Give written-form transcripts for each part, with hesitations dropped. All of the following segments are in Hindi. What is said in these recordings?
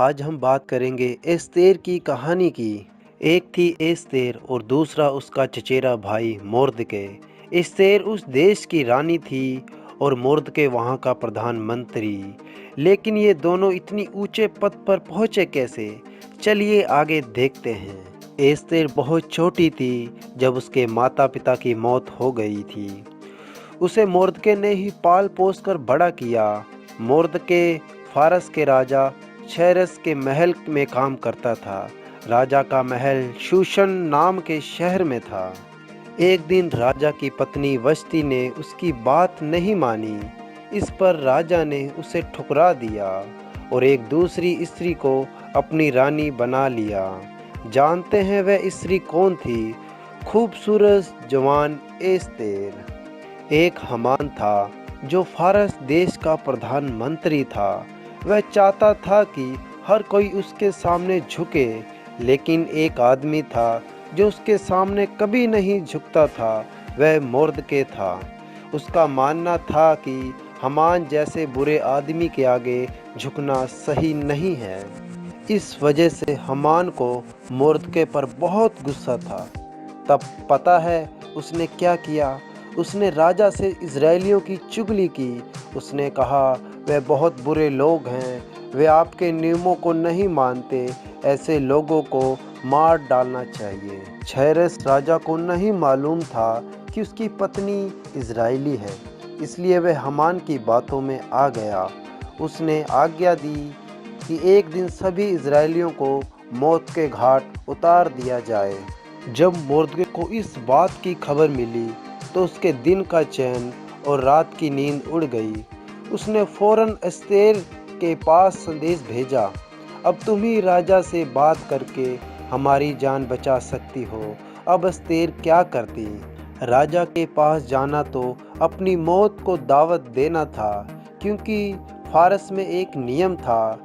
आज हम बात करेंगे एस्तेर की कहानी की। एक थी एस्तेर और दूसरा उसका चचेरा भाई मोर्दके। एस्तेर उस देश की रानी थी और मोर्दके वहाँ का प्रधानमंत्री। लेकिन ये दोनों इतनी ऊंचे पद पर पहुँचे कैसे? चलिए आगे देखते हैं। एस्तेर बहुत छोटी थी जब उसके माता पिता की मौत हो गई थी। उसे मोर्दके ने ही पाल पोस कर बड़ा किया। मोर्दके फारस के राजा छैरस के महल में काम करता था। राजा का महल शूशन नाम के शहर में था। एक दिन राजा की पत्नी वश्ती ने उसकी बात नहीं मानी। इस पर राजा ने उसे ठुकरा दिया और एक दूसरी स्त्री को अपनी रानी बना लिया। जानते हैं वह स्त्री कौन थी? खूबसूरत जवान एस्तेर। एक हमान था जो फारस देश का प्रधानमंत्री था। वह चाहता था कि हर कोई उसके सामने झुके, लेकिन एक आदमी था जो उसके सामने कभी नहीं झुकता था। वह मोर्दके था। उसका मानना था कि हमान जैसे बुरे आदमी के आगे झुकना सही नहीं है। इस वजह से हमान को मोर्दके पर बहुत गुस्सा था। तब पता है उसने क्या किया? उसने राजा से इजरायलियों की चुगली की। उसने कहा वे बहुत बुरे लोग हैं, वे आपके नियमों को नहीं मानते, ऐसे लोगों को मार डालना चाहिए। छैरस राजा को नहीं मालूम था कि उसकी पत्नी इजरायली है, इसलिए वह हमान की बातों में आ गया। उसने आज्ञा दी कि एक दिन सभी इजरायलियों को मौत के घाट उतार दिया जाए। जब मोर्दके को इस बात की खबर मिली तो उसके दिन का चैन और रात की नींद उड़ गई। उसने फौरन एस्तेर के पास संदेश भेजा, अब तुम ही राजा से बात करके हमारी जान बचा सकती हो। अब एस्तेर क्या करती? राजा के पास जाना तो अपनी मौत को दावत देना था, क्योंकि फारस में एक नियम था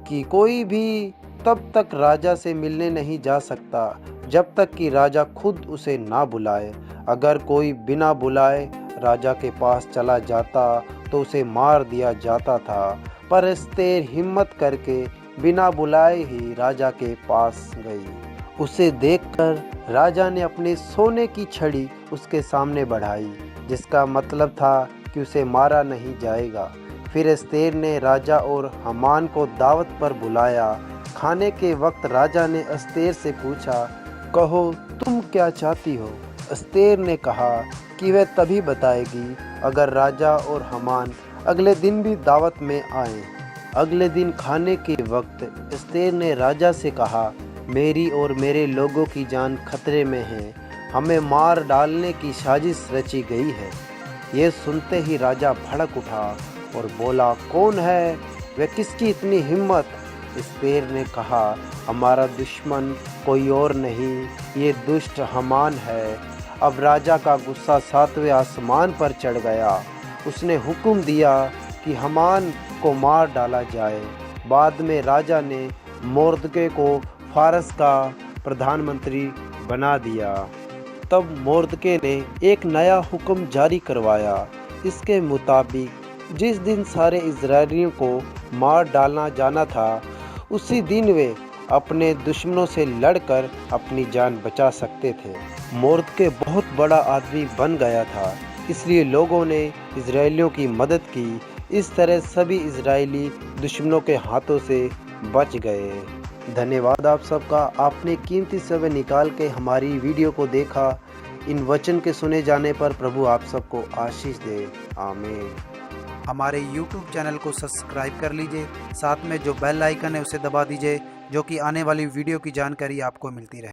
कि कोई भी तब तक राजा से मिलने नहीं जा सकता जब तक कि राजा खुद उसे ना बुलाए। अगर कोई बिना बुलाए राजा के पास चला जाता तो उसे मार दिया जाता था। पर एस्तेर हिम्मत करके बिना बुलाए ही राजा के पास गई। उसे देखकर राजा ने अपने सोने की छड़ी उसके सामने बढ़ाई, जिसका मतलब था कि उसे मारा नहीं जाएगा। फिर एस्तेर ने राजा और हमान को दावत पर बुलाया। खाने के वक्त राजा ने एस्तेर से पूछा, कहो तुम क्या चाहती हो? एस्तेर ने कहा कि वह तभी बताएगी अगर राजा और हमान अगले दिन भी दावत में आए। अगले दिन खाने के वक्त एस्तेर ने राजा से कहा, मेरी और मेरे लोगों की जान खतरे में है, हमें मार डालने की साजिश रची गई है। ये सुनते ही राजा भड़क उठा और बोला, कौन है वह? किसकी इतनी हिम्मत? एस्तेर ने कहा, हमारा दुश्मन कोई और नहीं, ये दुष्ट हमान है। अब राजा का गुस्सा 7वें आसमान पर चढ़ गया। उसने हुक्म दिया कि हमान को मार डाला जाए। बाद में राजा ने मोर्दके को फारस का प्रधानमंत्री बना दिया। तब मोर्दके ने एक नया हुक्म जारी करवाया। इसके मुताबिक जिस दिन सारे इजरायलियों को मार डालना जाना था, उसी दिन वे अपने दुश्मनों से लड़कर अपनी जान बचा सकते थे। मोर्दके बहुत बड़ा आदमी बन गया था, इसलिए लोगों ने इजरायलियों की मदद की। इस तरह सभी इजरायली दुश्मनों के हाथों से बच गए। धन्यवाद आप सबका। आपने कीमती समय निकाल के हमारी वीडियो को देखा। इन वचन के सुने जाने पर प्रभु आप सबको आशीष दे। आमीन। हमारे YouTube चैनल को सब्सक्राइब कर लीजिए, साथ में जो बेल आइकन है उसे दबा दीजिए, जो कि आने वाली वीडियो की जानकारी आपको मिलती रहे।